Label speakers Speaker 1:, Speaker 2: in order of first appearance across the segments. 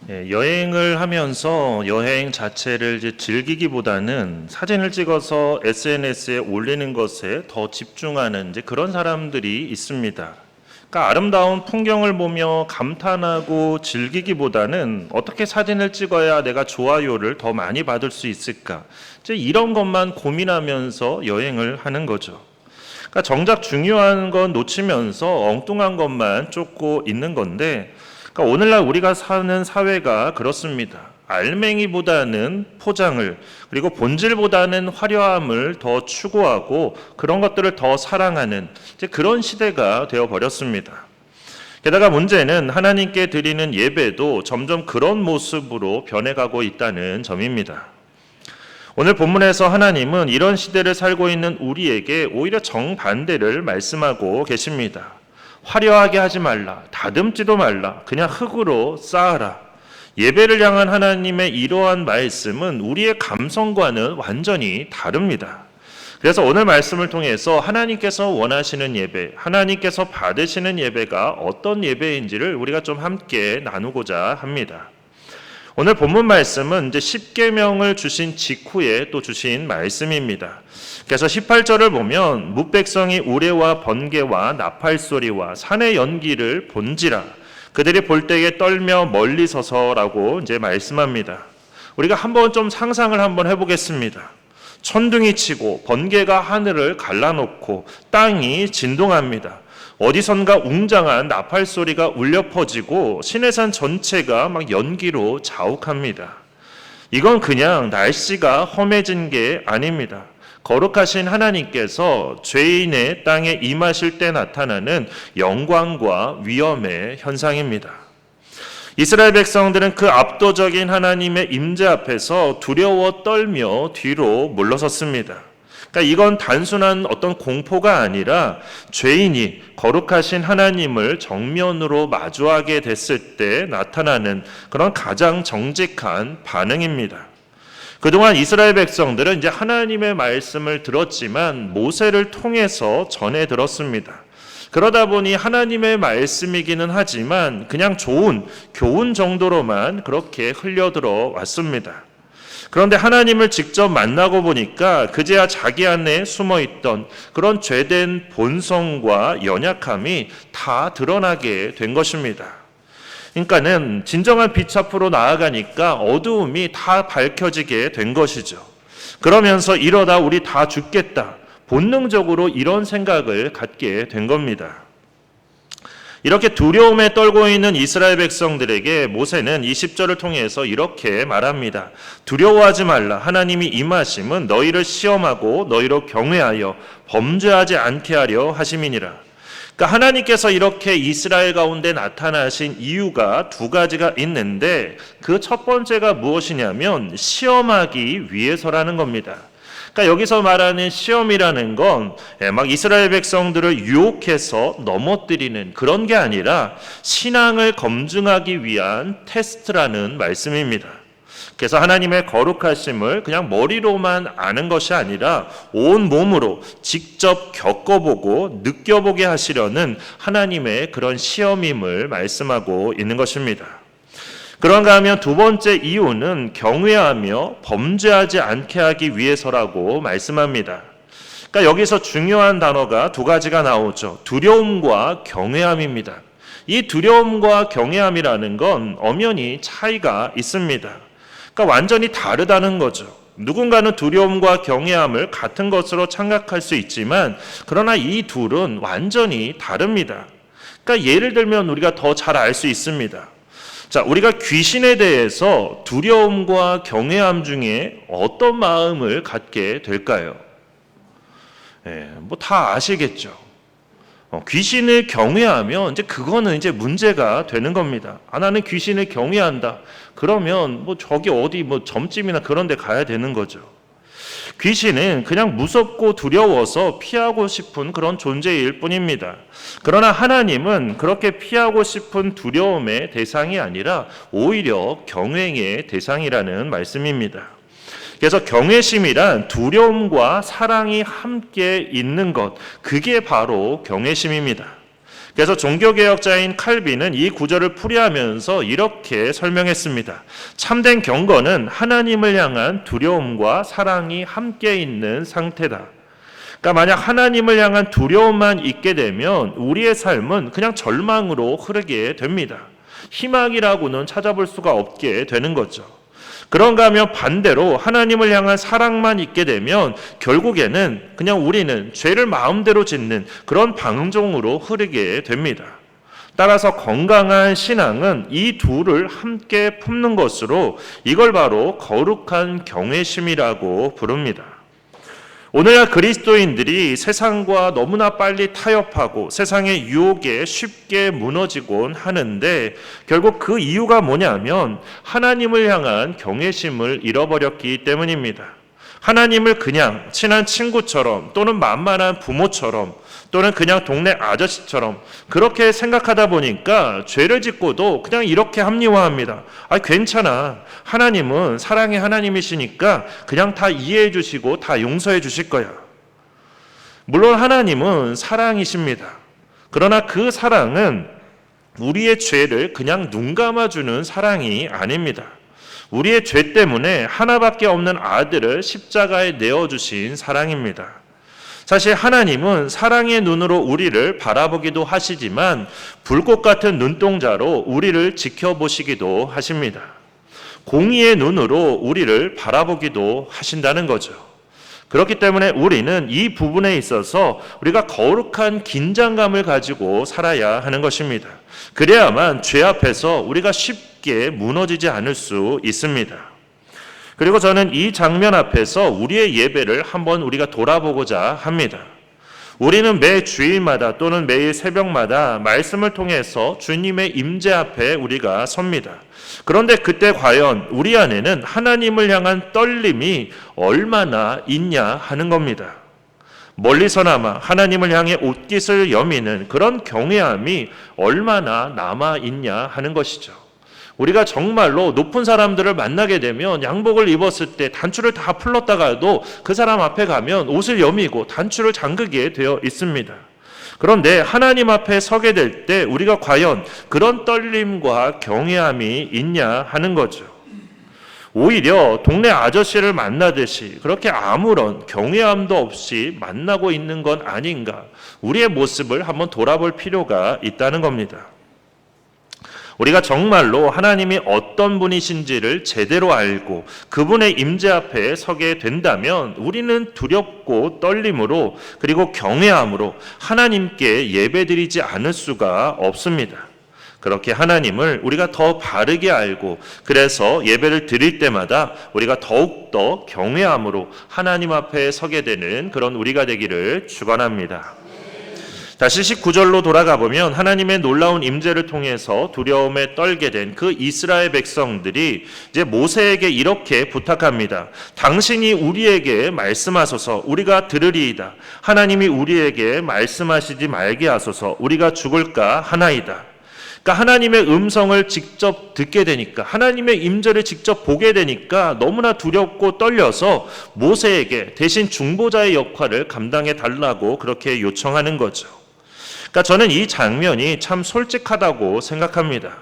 Speaker 1: 여행을 하면서 여행 자체를 이제 즐기기보다는 사진을 찍어서 SNS에 올리는 것에 더 집중하는 이제 그런 사람들이 있습니다. 그러니까 아름다운 풍경을 보며 감탄하고 즐기기보다는 어떻게 사진을 찍어야 내가 좋아요를 더 많이 받을 수 있을까? 이제 이런 것만 고민하면서 여행을 하는 거죠. 그러니까 정작 중요한 건 놓치면서 엉뚱한 것만 쫓고 있는 건데, 그러니까 오늘날 우리가 사는 사회가 그렇습니다. 알맹이보다는 포장을, 그리고 본질보다는 화려함을 더 추구하고 그런 것들을 더 사랑하는 이제 그런 시대가 되어 버렸습니다. 게다가 문제는 하나님께 드리는 예배도 점점 그런 모습으로 변해가고 있다는 점입니다. 오늘 본문에서 하나님은 이런 시대를 살고 있는 우리에게 오히려 정반대를 말씀하고 계십니다. 화려하게 하지 말라, 다듬지도 말라, 그냥 흙으로 쌓아라. 예배를 향한 하나님의 이러한 말씀은 우리의 감성과는 완전히 다릅니다. 그래서 오늘 말씀을 통해서 하나님께서 원하시는 예배, 하나님께서 받으시는 예배가 어떤 예배인지를 우리가 좀 함께 나누고자 합니다. 오늘 본문 말씀은 이제 십계명을 주신 직후에 또 주신 말씀입니다. 그래서 18절을 보면 뭇백성이 우레와 번개와 나팔 소리와 산의 연기를 본지라 그들이 볼 때에 떨며 멀리 서서라고 이제 말씀합니다. 우리가 한번 좀 상상을 한번 해보겠습니다. 천둥이 치고 번개가 하늘을 갈라놓고 땅이 진동합니다. 어디선가 웅장한 나팔 소리가 울려 퍼지고 시내산 전체가 막 연기로 자욱합니다. 이건 그냥 날씨가 험해진 게 아닙니다. 거룩하신 하나님께서 죄인의 땅에 임하실 때 나타나는 영광과 위엄의 현상입니다. 이스라엘 백성들은 그 압도적인 하나님의 임재 앞에서 두려워 떨며 뒤로 물러섰습니다. 그러니까 이건 단순한 어떤 공포가 아니라 죄인이 거룩하신 하나님을 정면으로 마주하게 됐을 때 나타나는 그런 가장 정직한 반응입니다. 그동안 이스라엘 백성들은 이제 하나님의 말씀을 들었지만 모세를 통해서 전해 들었습니다. 그러다 보니 하나님의 말씀이기는 하지만 그냥 좋은 교훈 정도로만 그렇게 흘려들어 왔습니다. 그런데 하나님을 직접 만나고 보니까 그제야 자기 안에 숨어있던 그런 죄된 본성과 연약함이 다 드러나게 된 것입니다. 그러니까는 진정한 빛 앞으로 나아가니까 어두움이 다 밝혀지게 된 것이죠. 그러면서 이러다 우리 다 죽겠다. 본능적으로 이런 생각을 갖게 된 겁니다. 이렇게 두려움에 떨고 있는 이스라엘 백성들에게 모세는 20절을 통해서 이렇게 말합니다. 두려워하지 말라. 하나님이 임하심은 너희를 시험하고 너희로 경외하여 범죄하지 않게 하려 하심이니라. 그러니까 하나님께서 이렇게 이스라엘 가운데 나타나신 이유가 두 가지가 있는데 그 첫 번째가 무엇이냐면 시험하기 위해서라는 겁니다. 그러니까 여기서 말하는 시험이라는 건 막 이스라엘 백성들을 유혹해서 넘어뜨리는 그런 게 아니라 신앙을 검증하기 위한 테스트라는 말씀입니다. 그래서 하나님의 거룩하심을 그냥 머리로만 아는 것이 아니라 온 몸으로 직접 겪어보고 느껴보게 하시려는 하나님의 그런 시험임을 말씀하고 있는 것입니다. 그런가 하면 두 번째 이유는 경외하며 범죄하지 않게 하기 위해서라고 말씀합니다. 그러니까 여기서 중요한 단어가 두 가지가 나오죠. 두려움과 경외함입니다. 이 두려움과 경외함이라는 건 엄연히 차이가 있습니다. 그러니까 완전히 다르다는 거죠. 누군가는 두려움과 경외함을 같은 것으로 착각할 수 있지만 그러나 이 둘은 완전히 다릅니다. 그러니까 예를 들면 우리가 더 잘 알 수 있습니다. 자, 우리가 귀신에 대해서 두려움과 경외함 중에 어떤 마음을 갖게 될까요? 뭐 다 아시겠죠. 귀신을 경외하면 이제 그거는 이제 문제가 되는 겁니다. 나는 귀신을 경외한다. 그러면 뭐 저기 어디 뭐 점집이나 그런 데 가야 되는 거죠. 귀신은 그냥 무섭고 두려워서 피하고 싶은 그런 존재일 뿐입니다. 그러나 하나님은 그렇게 피하고 싶은 두려움의 대상이 아니라 오히려 경외의 대상이라는 말씀입니다. 그래서 경외심이란 두려움과 사랑이 함께 있는 것, 그게 바로 경외심입니다. 그래서 종교개혁자인 칼빈은 이 구절을 풀이하면서 이렇게 설명했습니다. 참된 경건은 하나님을 향한 두려움과 사랑이 함께 있는 상태다. 그러니까 만약 하나님을 향한 두려움만 있게 되면 우리의 삶은 그냥 절망으로 흐르게 됩니다. 희망이라고는 찾아볼 수가 없게 되는 거죠. 그런가 하면 반대로 하나님을 향한 사랑만 있게 되면 결국에는 그냥 우리는 죄를 마음대로 짓는 그런 방종으로 흐르게 됩니다. 따라서 건강한 신앙은 이 둘을 함께 품는 것으로 이걸 바로 거룩한 경외심이라고 부릅니다. 오늘날 그리스도인들이 세상과 너무나 빨리 타협하고 세상의 유혹에 쉽게 무너지곤 하는데 결국 그 이유가 뭐냐면 하나님을 향한 경외심을 잃어버렸기 때문입니다. 하나님을 그냥 친한 친구처럼 또는 만만한 부모처럼 또는 그냥 동네 아저씨처럼 그렇게 생각하다 보니까 죄를 짓고도 그냥 이렇게 합리화합니다. 괜찮아. 하나님은 사랑의 하나님이시니까 그냥 다 이해해 주시고 다 용서해 주실 거야. 물론 하나님은 사랑이십니다. 그러나 그 사랑은 우리의 죄를 그냥 눈 감아주는 사랑이 아닙니다. 우리의 죄 때문에 하나밖에 없는 아들을 십자가에 내어주신 사랑입니다. 사실 하나님은 사랑의 눈으로 우리를 바라보기도 하시지만 불꽃 같은 눈동자로 우리를 지켜보시기도 하십니다. 공의의 눈으로 우리를 바라보기도 하신다는 거죠. 그렇기 때문에 우리는 이 부분에 있어서 우리가 거룩한 긴장감을 가지고 살아야 하는 것입니다. 그래야만 죄 앞에서 우리가 쉽게 무너지지 않을 수 있습니다. 그리고 저는 이 장면 앞에서 우리의 예배를 한번 우리가 돌아보고자 합니다. 우리는 매 주일마다 또는 매일 새벽마다 말씀을 통해서 주님의 임재 앞에 우리가 섭니다. 그런데 그때 과연 우리 안에는 하나님을 향한 떨림이 얼마나 있냐 하는 겁니다. 멀리서나마 하나님을 향해 옷깃을 여미는 그런 경외함이 얼마나 남아 있냐 하는 것이죠. 우리가 정말로 높은 사람들을 만나게 되면 양복을 입었을 때 단추를 다 풀렀다가도 그 사람 앞에 가면 옷을 여미고 단추를 잠그게 되어 있습니다. 그런데 하나님 앞에 서게 될 때 우리가 과연 그런 떨림과 경외함이 있냐 하는 거죠. 오히려 동네 아저씨를 만나듯이 그렇게 아무런 경외함도 없이 만나고 있는 건 아닌가, 우리의 모습을 한번 돌아볼 필요가 있다는 겁니다. 우리가 정말로 하나님이 어떤 분이신지를 제대로 알고 그분의 임재 앞에 서게 된다면 우리는 두렵고 떨림으로 그리고 경외함으로 하나님께 예배드리지 않을 수가 없습니다. 그렇게 하나님을 우리가 더 바르게 알고 그래서 예배를 드릴 때마다 우리가 더욱더 경외함으로 하나님 앞에 서게 되는 그런 우리가 되기를 축원합니다. 다시 19절로 돌아가 보면 하나님의 놀라운 임재를 통해서 두려움에 떨게 된 그 이스라엘 백성들이 이제 모세에게 이렇게 부탁합니다. 당신이 우리에게 말씀하소서 우리가 들으리이다. 하나님이 우리에게 말씀하시지 말게 하소서 우리가 죽을까 하나이다. 그러니까 하나님의 음성을 직접 듣게 되니까 하나님의 임재를 직접 보게 되니까 너무나 두렵고 떨려서 모세에게 대신 중보자의 역할을 감당해 달라고 그렇게 요청하는 거죠. 그러니까 저는 이 장면이 참 솔직하다고 생각합니다.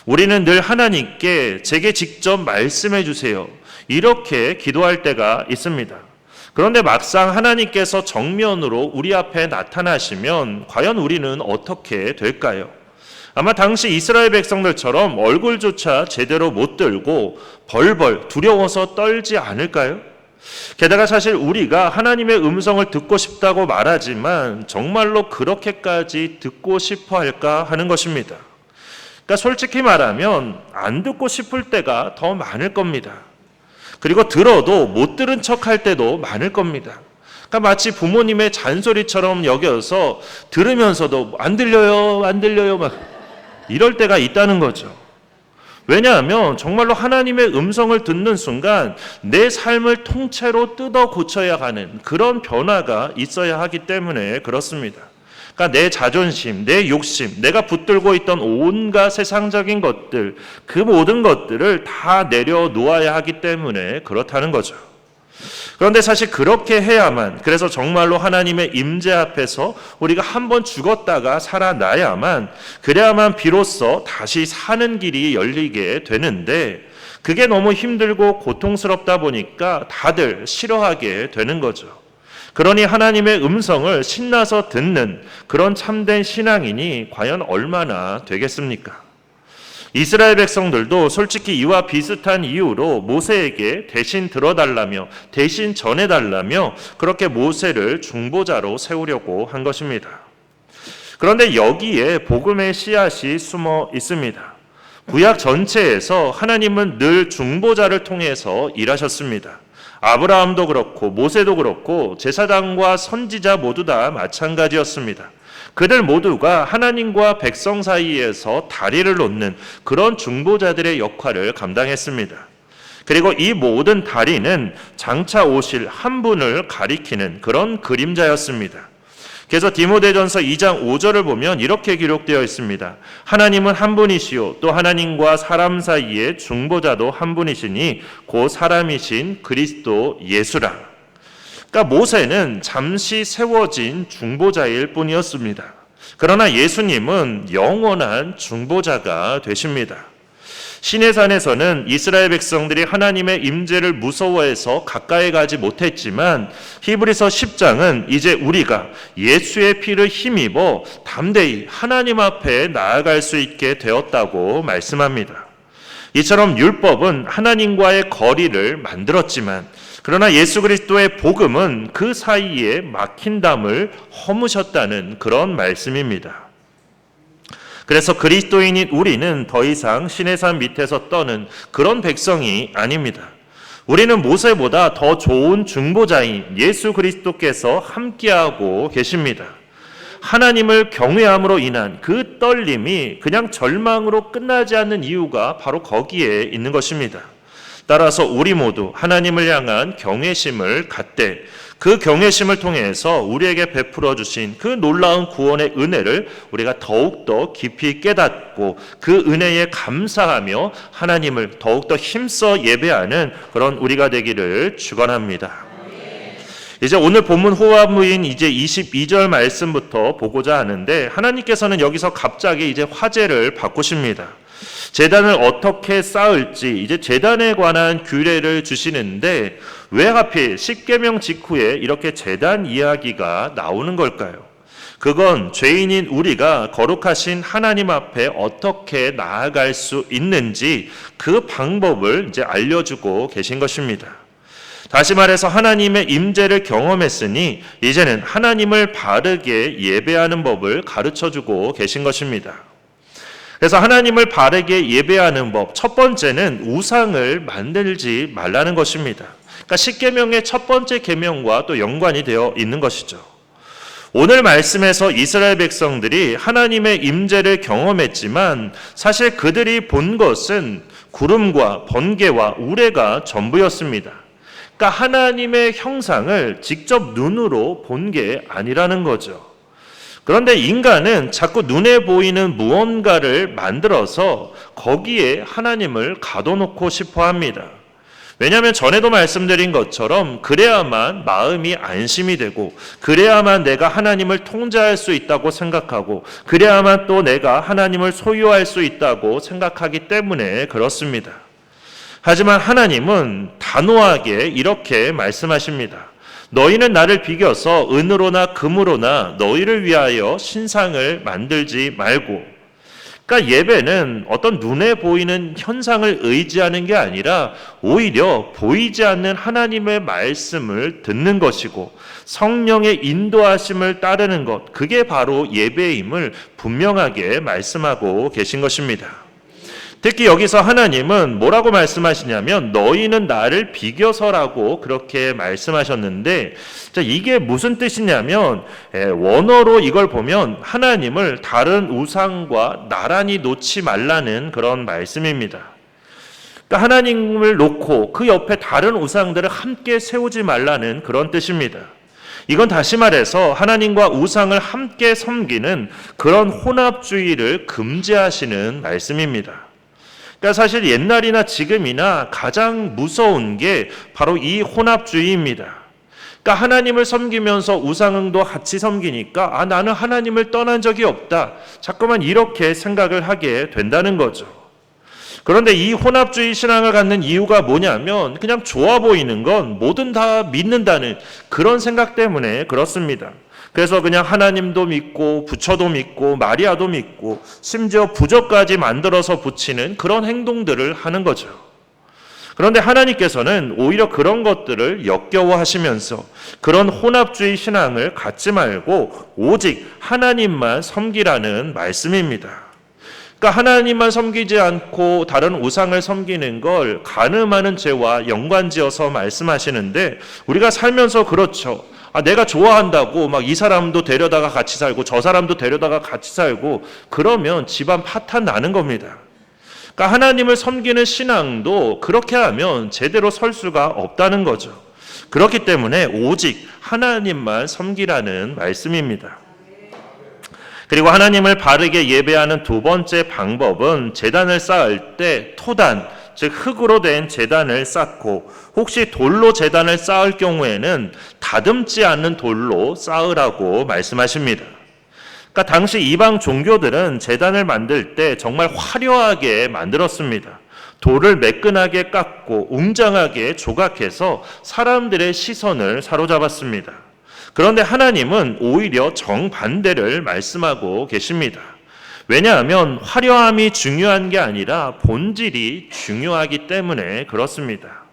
Speaker 1: 우리는 늘 하나님께 제게 직접 말씀해 주세요. 이렇게 기도할 때가 있습니다. 그런데 막상 하나님께서 정면으로 우리 앞에 나타나시면 과연 우리는 어떻게 될까요? 아마 당시 이스라엘 백성들처럼 얼굴조차 제대로 못 들고 벌벌 두려워서 떨지 않을까요? 게다가 사실 우리가 하나님의 음성을 듣고 싶다고 말하지만 정말로 그렇게까지 듣고 싶어 할까 하는 것입니다. 그러니까 솔직히 말하면 안 듣고 싶을 때가 더 많을 겁니다. 그리고 들어도 못 들은 척 할 때도 많을 겁니다. 그러니까 마치 부모님의 잔소리처럼 여겨서 들으면서도 안 들려요 막 이럴 때가 있다는 거죠. 왜냐하면 정말로 하나님의 음성을 듣는 순간 내 삶을 통째로 뜯어 고쳐야 하는 그런 변화가 있어야 하기 때문에 그렇습니다. 그러니까 내 자존심, 내 욕심, 내가 붙들고 있던 온갖 세상적인 것들, 그 모든 것들을 다 내려놓아야 하기 때문에 그렇다는 거죠. 그런데 사실 그렇게 해야만, 그래서 정말로 하나님의 임재 앞에서 우리가 한번 죽었다가 살아나야만, 그래야만 비로소 다시 사는 길이 열리게 되는데, 그게 너무 힘들고 고통스럽다 보니까 다들 싫어하게 되는 거죠. 그러니 하나님의 음성을 신나서 듣는 그런 참된 신앙인이 과연 얼마나 되겠습니까? 이스라엘 백성들도 솔직히 이와 비슷한 이유로 모세에게 대신 들어달라며 대신 전해달라며 그렇게 모세를 중보자로 세우려고 한 것입니다. 그런데 여기에 복음의 씨앗이 숨어 있습니다. 구약 전체에서 하나님은 늘 중보자를 통해서 일하셨습니다. 아브라함도 그렇고 모세도 그렇고 제사장과 선지자 모두 다 마찬가지였습니다. 그들 모두가 하나님과 백성 사이에서 다리를 놓는 그런 중보자들의 역할을 감당했습니다. 그리고 이 모든 다리는 장차 오실 한 분을 가리키는 그런 그림자였습니다. 그래서 디모데전서 2장 5절을 보면 이렇게 기록되어 있습니다. 하나님은 한 분이시요 또 하나님과 사람 사이의 중보자도 한 분이시니 곧 사람이신 그리스도 예수라. 그러니까 모세는 잠시 세워진 중보자일 뿐이었습니다. 그러나 예수님은 영원한 중보자가 되십니다. 시내산에서는 이스라엘 백성들이 하나님의 임재를 무서워해서 가까이 가지 못했지만 히브리서 10장은 이제 우리가 예수의 피를 힘입어 담대히 하나님 앞에 나아갈 수 있게 되었다고 말씀합니다. 이처럼 율법은 하나님과의 거리를 만들었지만 그러나 예수 그리스도의 복음은 그 사이에 막힌 담을 허무셨다는 그런 말씀입니다. 그래서 그리스도인인 우리는 더 이상 시내산 밑에서 떠는 그런 백성이 아닙니다. 우리는 모세보다 더 좋은 중보자인 예수 그리스도께서 함께하고 계십니다. 하나님을 경외함으로 인한 그 떨림이 그냥 절망으로 끝나지 않는 이유가 바로 거기에 있는 것입니다. 따라서 우리 모두 하나님을 향한 경외심을 갖되 그 경외심을 통해서 우리에게 베풀어 주신 그 놀라운 구원의 은혜를 우리가 더욱더 깊이 깨닫고 그 은혜에 감사하며 하나님을 더욱더 힘써 예배하는 그런 우리가 되기를 축원합니다. 이제 오늘 본문 후반부인 이제 22절 말씀부터 보고자 하는데 하나님께서는 여기서 갑자기 이제 화제를 바꾸십니다. 제단을 어떻게 쌓을지 이제 제단에 관한 규례를 주시는데 왜 하필 십계명 직후에 이렇게 제단 이야기가 나오는 걸까요? 그건 죄인인 우리가 거룩하신 하나님 앞에 어떻게 나아갈 수 있는지 그 방법을 이제 알려주고 계신 것입니다. 다시 말해서 하나님의 임재를 경험했으니 이제는 하나님을 바르게 예배하는 법을 가르쳐주고 계신 것입니다. 그래서 하나님을 바르게 예배하는 법, 첫 번째는 우상을 만들지 말라는 것입니다. 그러니까 십계명의 첫 번째 계명과 또 연관이 되어 있는 것이죠. 오늘 말씀에서 이스라엘 백성들이 하나님의 임재를 경험했지만 사실 그들이 본 것은 구름과 번개와 우레가 전부였습니다. 그러니까 하나님의 형상을 직접 눈으로 본 게 아니라는 거죠. 그런데 인간은 자꾸 눈에 보이는 무언가를 만들어서 거기에 하나님을 가둬놓고 싶어 합니다. 왜냐하면 전에도 말씀드린 것처럼 그래야만 마음이 안심이 되고 그래야만 내가 하나님을 통제할 수 있다고 생각하고 그래야만 또 내가 하나님을 소유할 수 있다고 생각하기 때문에 그렇습니다. 하지만 하나님은 단호하게 이렇게 말씀하십니다. 너희는 나를 비겨서 은으로나 금으로나 너희를 위하여 신상을 만들지 말고. 그러니까 예배는 어떤 눈에 보이는 현상을 의지하는 게 아니라 오히려 보이지 않는 하나님의 말씀을 듣는 것이고 성령의 인도하심을 따르는 것, 그게 바로 예배임을 분명하게 말씀하고 계신 것입니다. 특히 여기서 하나님은 뭐라고 말씀하시냐면 너희는 나를 비겨서라고 그렇게 말씀하셨는데 이게 무슨 뜻이냐면 원어로 이걸 보면 하나님을 다른 우상과 나란히 놓지 말라는 그런 말씀입니다. 그러니까 하나님을 놓고 그 옆에 다른 우상들을 함께 세우지 말라는 그런 뜻입니다. 이건 다시 말해서 하나님과 우상을 함께 섬기는 그런 혼합주의를 금지하시는 말씀입니다. 그러니까 사실 옛날이나 지금이나 가장 무서운 게 바로 이 혼합주의입니다. 그러니까 하나님을 섬기면서 우상응도 같이 섬기니까 나는 하나님을 떠난 적이 없다. 자꾸만 이렇게 생각을 하게 된다는 거죠. 그런데 이 혼합주의 신앙을 갖는 이유가 뭐냐면 그냥 좋아 보이는 건 뭐든 다 믿는다는 그런 생각 때문에 그렇습니다. 그래서 그냥 하나님도 믿고 부처도 믿고 마리아도 믿고 심지어 부적까지 만들어서 붙이는 그런 행동들을 하는 거죠. 그런데 하나님께서는 오히려 그런 것들을 역겨워하시면서 그런 혼합주의 신앙을 갖지 말고 오직 하나님만 섬기라는 말씀입니다. 그러니까 하나님만 섬기지 않고 다른 우상을 섬기는 걸 간음하는 죄와 연관지어서 말씀하시는데 우리가 살면서 그렇죠. 내가 좋아한다고 막 이 사람도 데려다가 같이 살고 저 사람도 데려다가 같이 살고 그러면 집안 파탄 나는 겁니다. 그러니까 하나님을 섬기는 신앙도 그렇게 하면 제대로 설 수가 없다는 거죠. 그렇기 때문에 오직 하나님만 섬기라는 말씀입니다. 그리고 하나님을 바르게 예배하는 두 번째 방법은 제단을 쌓을 때 토단, 즉 흙으로 된 제단을 쌓고 혹시 돌로 제단을 쌓을 경우에는 다듬지 않는 돌로 쌓으라고 말씀하십니다. 그러니까 당시 이방 종교들은 제단을 만들 때 정말 화려하게 만들었습니다. 돌을 매끈하게 깎고 웅장하게 조각해서 사람들의 시선을 사로잡았습니다. 그런데 하나님은 오히려 정반대를 말씀하고 계십니다. 왜냐하면 화려함이 중요한 게 아니라 본질이 중요하기 때문에 그렇습니다.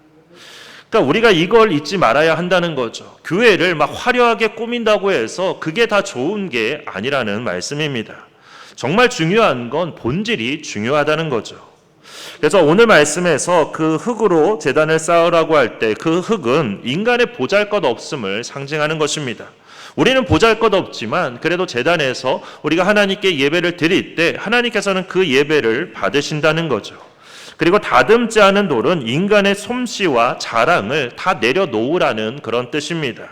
Speaker 1: 그러니까 우리가 이걸 잊지 말아야 한다는 거죠. 교회를 막 화려하게 꾸민다고 해서 그게 다 좋은 게 아니라는 말씀입니다. 정말 중요한 건 본질이 중요하다는 거죠. 그래서 오늘 말씀에서 그 흙으로 제단을 쌓으라고 할 때 그 흙은 인간의 보잘것없음을 상징하는 것입니다. 우리는 보잘것없지만 그래도 제단에서 우리가 하나님께 예배를 드릴 때 하나님께서는 그 예배를 받으신다는 거죠. 그리고 다듬지 않은 돌은 인간의 솜씨와 자랑을 다 내려놓으라는 그런 뜻입니다.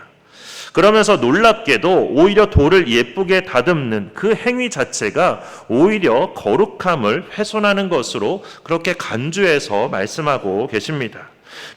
Speaker 1: 그러면서 놀랍게도 오히려 돌을 예쁘게 다듬는 그 행위 자체가 오히려 거룩함을 훼손하는 것으로 그렇게 간주해서 말씀하고 계십니다.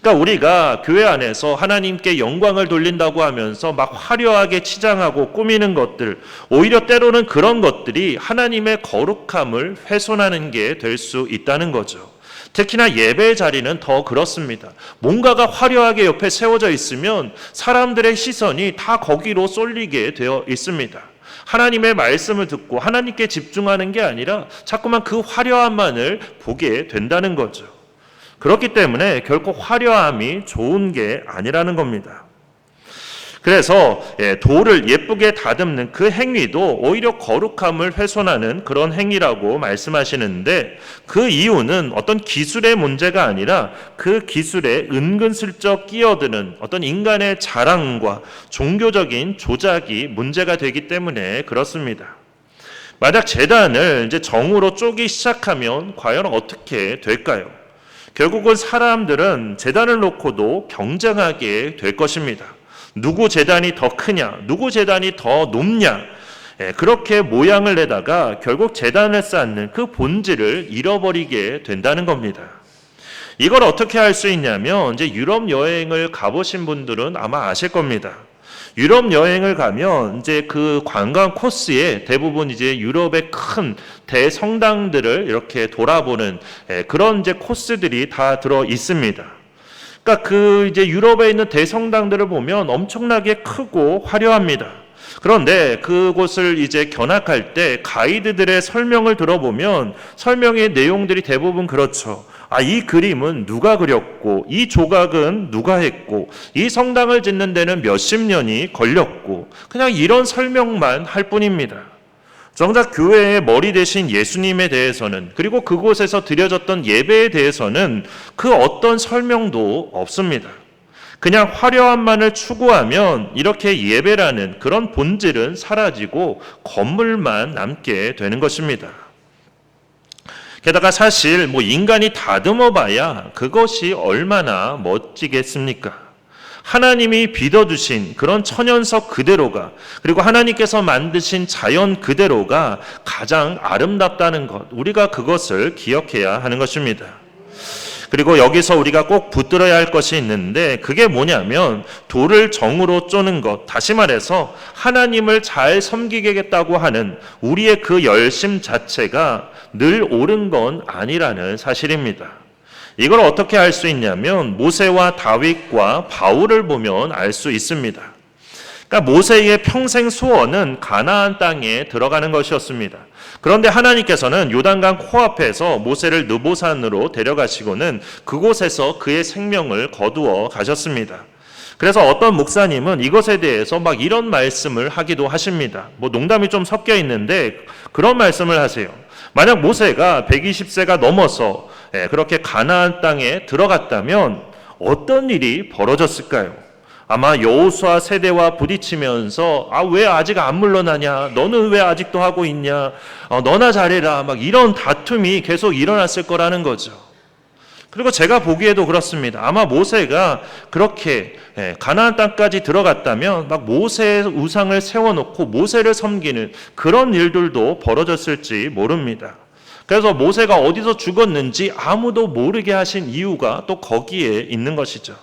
Speaker 1: 그러니까 우리가 교회 안에서 하나님께 영광을 돌린다고 하면서 막 화려하게 치장하고 꾸미는 것들, 오히려 때로는 그런 것들이 하나님의 거룩함을 훼손하는 게 될 수 있다는 거죠. 특히나 예배의 자리는 더 그렇습니다. 뭔가가 화려하게 옆에 세워져 있으면 사람들의 시선이 다 거기로 쏠리게 되어 있습니다. 하나님의 말씀을 듣고 하나님께 집중하는 게 아니라 자꾸만 그 화려함만을 보게 된다는 거죠. 그렇기 때문에 결코 화려함이 좋은 게 아니라는 겁니다. 그래서 돌을 예쁘게 다듬는 그 행위도 오히려 거룩함을 훼손하는 그런 행위라고 말씀하시는데 그 이유는 어떤 기술의 문제가 아니라 그 기술에 은근슬쩍 끼어드는 어떤 인간의 자랑과 종교적인 조작이 문제가 되기 때문에 그렇습니다. 만약 제단을 이제 정으로 쪼기 시작하면 과연 어떻게 될까요? 결국은 사람들은 제단을 놓고도 경쟁하게 될 것입니다. 누구 제단이 더 크냐, 누구 제단이 더 높냐, 그렇게 모양을 내다가 결국 제단을 쌓는 그 본질을 잃어버리게 된다는 겁니다. 이걸 어떻게 할 수 있냐면 이제 유럽 여행을 가보신 분들은 아마 아실 겁니다. 유럽 여행을 가면 이제 그 관광 코스에 대부분 이제 유럽의 큰 대성당들을 이렇게 돌아보는 그런 이제 코스들이 다 들어 있습니다. 그러니까 그 이제 유럽에 있는 대성당들을 보면 엄청나게 크고 화려합니다. 그런데 그곳을 이제 견학할 때 가이드들의 설명을 들어보면 설명의 내용들이 대부분 그렇죠. 이 그림은 누가 그렸고, 이 조각은 누가 했고, 이 성당을 짓는 데는 몇십 년이 걸렸고, 그냥 이런 설명만 할 뿐입니다. 정작 교회의 머리 대신 예수님에 대해서는, 그리고 그곳에서 드려졌던 예배에 대해서는 그 어떤 설명도 없습니다. 그냥 화려함만을 추구하면 이렇게 예배라는 그런 본질은 사라지고 건물만 남게 되는 것입니다. 게다가 사실 인간이 다듬어 봐야 그것이 얼마나 멋지겠습니까? 하나님이 빚어주신 그런 천연석 그대로가, 그리고 하나님께서 만드신 자연 그대로가 가장 아름답다는 것, 우리가 그것을 기억해야 하는 것입니다. 그리고 여기서 우리가 꼭 붙들어야 할 것이 있는데, 그게 뭐냐면 돌을 정으로 쪼는 것, 다시 말해서 하나님을 잘 섬기겠다고 하는 우리의 그 열심 자체가 늘 옳은 건 아니라는 사실입니다. 이걸 어떻게 알 수 있냐면 모세와 다윗과 바울을 보면 알 수 있습니다. 그러니까 모세의 평생 소원은 가나안 땅에 들어가는 것이었습니다. 그런데 하나님께서는 요단강 코앞에서 모세를 느보산으로 데려가시고는 그곳에서 그의 생명을 거두어 가셨습니다. 그래서 어떤 목사님은 이것에 대해서 막 이런 말씀을 하기도 하십니다. 농담이 좀 섞여 있는데 그런 말씀을 하세요. 만약 모세가 120세가 넘어서 그렇게 가나안 땅에 들어갔다면 어떤 일이 벌어졌을까요? 아마 여호수아 세대와 부딪히면서 왜 아직 안 물러나냐, 너는 왜 아직도 하고 있냐, 너나 잘해라, 막 이런 다툼이 계속 일어났을 거라는 거죠. 그리고 제가 보기에도 그렇습니다. 아마 모세가 그렇게 가나안 땅까지 들어갔다면 막 모세의 우상을 세워놓고 모세를 섬기는 그런 일들도 벌어졌을지 모릅니다. 그래서 모세가 어디서 죽었는지 아무도 모르게 하신 이유가 또 거기에 있는 것이죠.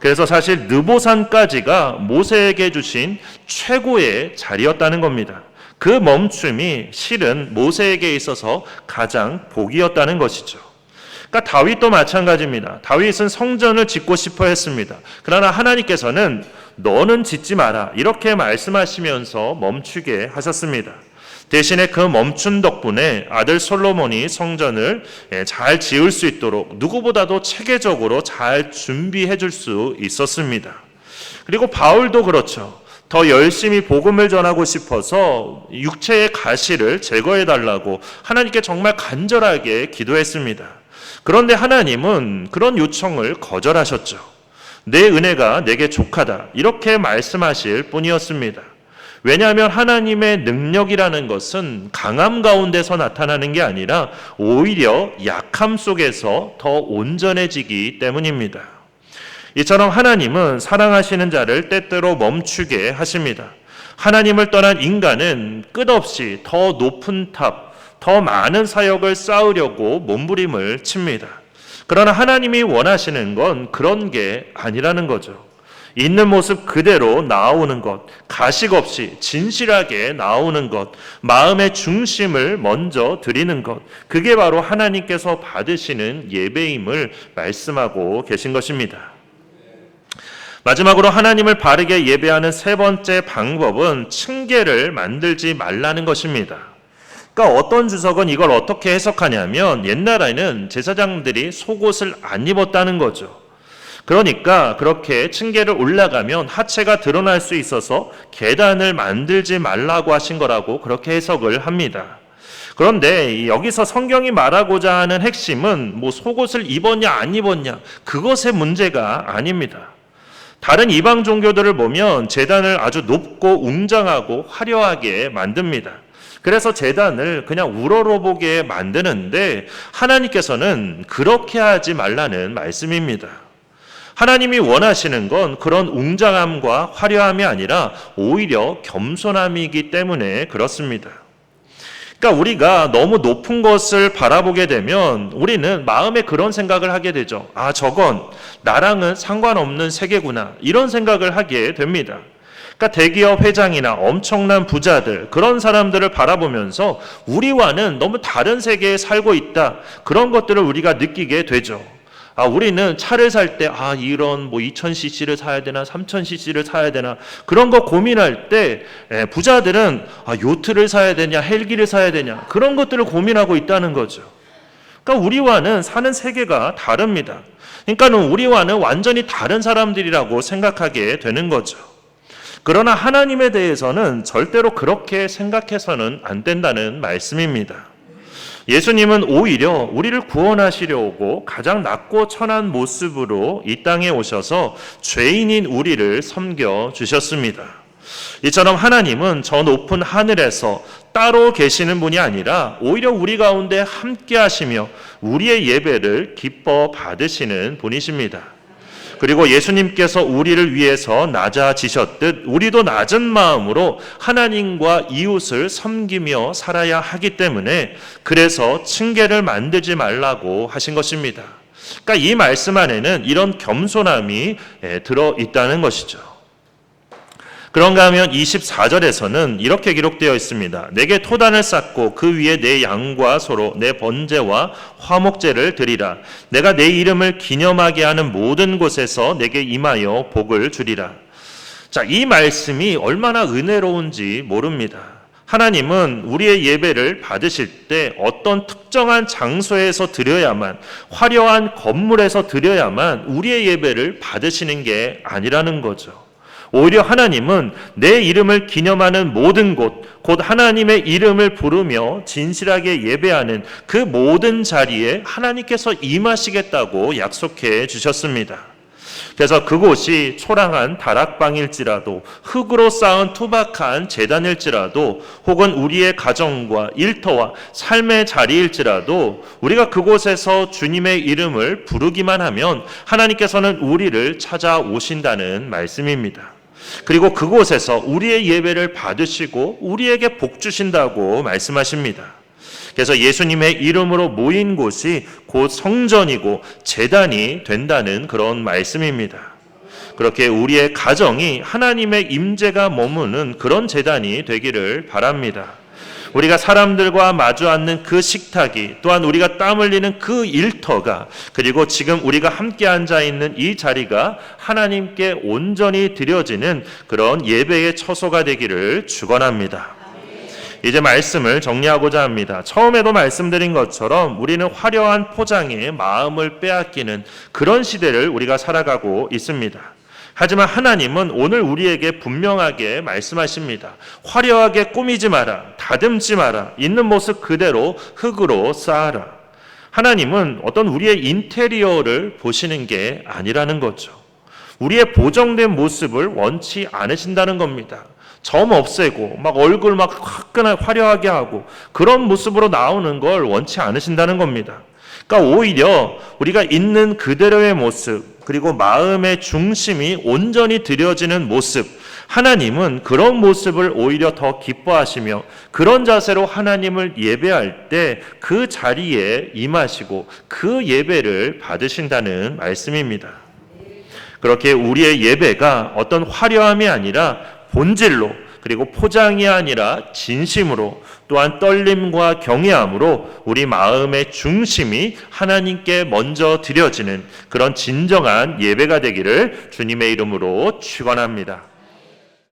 Speaker 1: 그래서 사실 느보산까지가 모세에게 주신 최고의 자리였다는 겁니다. 그 멈춤이 실은 모세에게 있어서 가장 복이었다는 것이죠. 그러니까 다윗도 마찬가지입니다. 다윗은 성전을 짓고 싶어 했습니다. 그러나 하나님께서는 너는 짓지 마라 이렇게 말씀하시면서 멈추게 하셨습니다. 대신에 그 멈춘 덕분에 아들 솔로몬이 성전을 잘 지을 수 있도록 누구보다도 체계적으로 잘 준비해 줄 수 있었습니다. 그리고 바울도 그렇죠. 더 열심히 복음을 전하고 싶어서 육체의 가시를 제거해 달라고 하나님께 정말 간절하게 기도했습니다. 그런데 하나님은 그런 요청을 거절하셨죠. 내 은혜가 내게 족하다 이렇게 말씀하실 뿐이었습니다. 왜냐하면 하나님의 능력이라는 것은 강함 가운데서 나타나는 게 아니라 오히려 약함 속에서 더 온전해지기 때문입니다. 이처럼 하나님은 사랑하시는 자를 때때로 멈추게 하십니다. 하나님을 떠난 인간은 끝없이 더 높은 탑, 더 많은 사역을 쌓으려고 몸부림을 칩니다. 그러나 하나님이 원하시는 건 그런 게 아니라는 거죠. 있는 모습 그대로 나오는 것, 가식 없이 진실하게 나오는 것, 마음의 중심을 먼저 드리는 것, 그게 바로 하나님께서 받으시는 예배임을 말씀하고 계신 것입니다. 마지막으로 하나님을 바르게 예배하는 세 번째 방법은 층계를 만들지 말라는 것입니다. 그러니까 어떤 주석은 이걸 어떻게 해석하냐면 옛날에는 제사장들이 속옷을 안 입었다는 거죠. 그러니까 그렇게 층계를 올라가면 하체가 드러날 수 있어서 계단을 만들지 말라고 하신 거라고 그렇게 해석을 합니다. 그런데 여기서 성경이 말하고자 하는 핵심은 속옷을 입었냐 안 입었냐 그것의 문제가 아닙니다. 다른 이방 종교들을 보면 제단을 아주 높고 웅장하고 화려하게 만듭니다. 그래서 제단을 그냥 우러러보게 만드는데 하나님께서는 그렇게 하지 말라는 말씀입니다. 하나님이 원하시는 건 그런 웅장함과 화려함이 아니라 오히려 겸손함이기 때문에 그렇습니다. 그러니까 우리가 너무 높은 것을 바라보게 되면 우리는 마음에 그런 생각을 하게 되죠. 저건 나랑은 상관없는 세계구나 이런 생각을 하게 됩니다. 그러니까 대기업 회장이나 엄청난 부자들 그런 사람들을 바라보면서 우리와는 너무 다른 세계에 살고 있다 그런 것들을 우리가 느끼게 되죠. 우리는 차를 살 때 이런 2000cc를 사야 되나 3000cc를 사야 되나 그런 거 고민할 때 부자들은 요트를 사야 되냐 헬기를 사야 되냐 그런 것들을 고민하고 있다는 거죠. 그러니까 우리와는 사는 세계가 다릅니다. 그러니까 우리와는 완전히 다른 사람들이라고 생각하게 되는 거죠. 그러나 하나님에 대해서는 절대로 그렇게 생각해서는 안 된다는 말씀입니다. 예수님은 오히려 우리를 구원하시려고 가장 낮고 천한 모습으로 이 땅에 오셔서 죄인인 우리를 섬겨주셨습니다. 이처럼 하나님은 저 높은 하늘에서 따로 계시는 분이 아니라 오히려 우리 가운데 함께 하시며 우리의 예배를 기뻐 받으시는 분이십니다. 그리고 예수님께서 우리를 위해서 낮아지셨듯 우리도 낮은 마음으로 하나님과 이웃을 섬기며 살아야 하기 때문에 그래서 층계를 만들지 말라고 하신 것입니다. 그러니까 이 말씀 안에는 이런 겸손함이 들어 있다는 것이죠. 그런가 하면 24절에서는 이렇게 기록되어 있습니다. 내게 토단을 쌓고 그 위에 내 양과 소로 내 번제와 화목제를 드리라. 내가 내 이름을 기념하게 하는 모든 곳에서 내게 임하여 복을 주리라. 자, 이 말씀이 얼마나 은혜로운지 모릅니다. 하나님은 우리의 예배를 받으실 때 어떤 특정한 장소에서 드려야만, 화려한 건물에서 드려야만 우리의 예배를 받으시는 게 아니라는 거죠. 오히려 하나님은 내 이름을 기념하는 모든 곳, 곧 하나님의 이름을 부르며 진실하게 예배하는 그 모든 자리에 하나님께서 임하시겠다고 약속해 주셨습니다. 그래서 그곳이 초라한 다락방일지라도, 흙으로 쌓은 투박한 제단일지라도, 혹은 우리의 가정과 일터와 삶의 자리일지라도 우리가 그곳에서 주님의 이름을 부르기만 하면 하나님께서는 우리를 찾아오신다는 말씀입니다. 그리고 그곳에서 우리의 예배를 받으시고 우리에게 복 주신다고 말씀하십니다. 그래서 예수님의 이름으로 모인 곳이 곧 성전이고 제단이 된다는 그런 말씀입니다. 그렇게 우리의 가정이 하나님의 임재가 머무는 그런 제단이 되기를 바랍니다. 우리가 사람들과 마주 앉는 그 식탁이, 또한 우리가 땀 흘리는 그 일터가, 그리고 지금 우리가 함께 앉아 있는 이 자리가 하나님께 온전히 드려지는 그런 예배의 처소가 되기를 축원합니다. 이제 말씀을 정리하고자 합니다. 처음에도 말씀드린 것처럼 우리는 화려한 포장에 마음을 빼앗기는 그런 시대를 우리가 살아가고 있습니다. 하지만 하나님은 오늘 우리에게 분명하게 말씀하십니다. 화려하게 꾸미지 마라, 다듬지 마라, 있는 모습 그대로 흙으로 쌓아라. 하나님은 어떤 우리의 인테리어를 보시는 게 아니라는 거죠. 우리의 보정된 모습을 원치 않으신다는 겁니다. 점 없애고 막 얼굴 막 화끈하게 화려하게 하고 그런 모습으로 나오는 걸 원치 않으신다는 겁니다. 그러니까 오히려 우리가 있는 그대로의 모습, 그리고 마음의 중심이 온전히 드려지는 모습, 하나님은 그런 모습을 오히려 더 기뻐하시며 그런 자세로 하나님을 예배할 때 그 자리에 임하시고 그 예배를 받으신다는 말씀입니다. 그렇게 우리의 예배가 어떤 화려함이 아니라 본질로, 그리고 포장이 아니라 진심으로, 또한 떨림과 경외함으로 우리 마음의 중심이 하나님께 먼저 드려지는 그런 진정한 예배가 되기를 주님의 이름으로 축원합니다.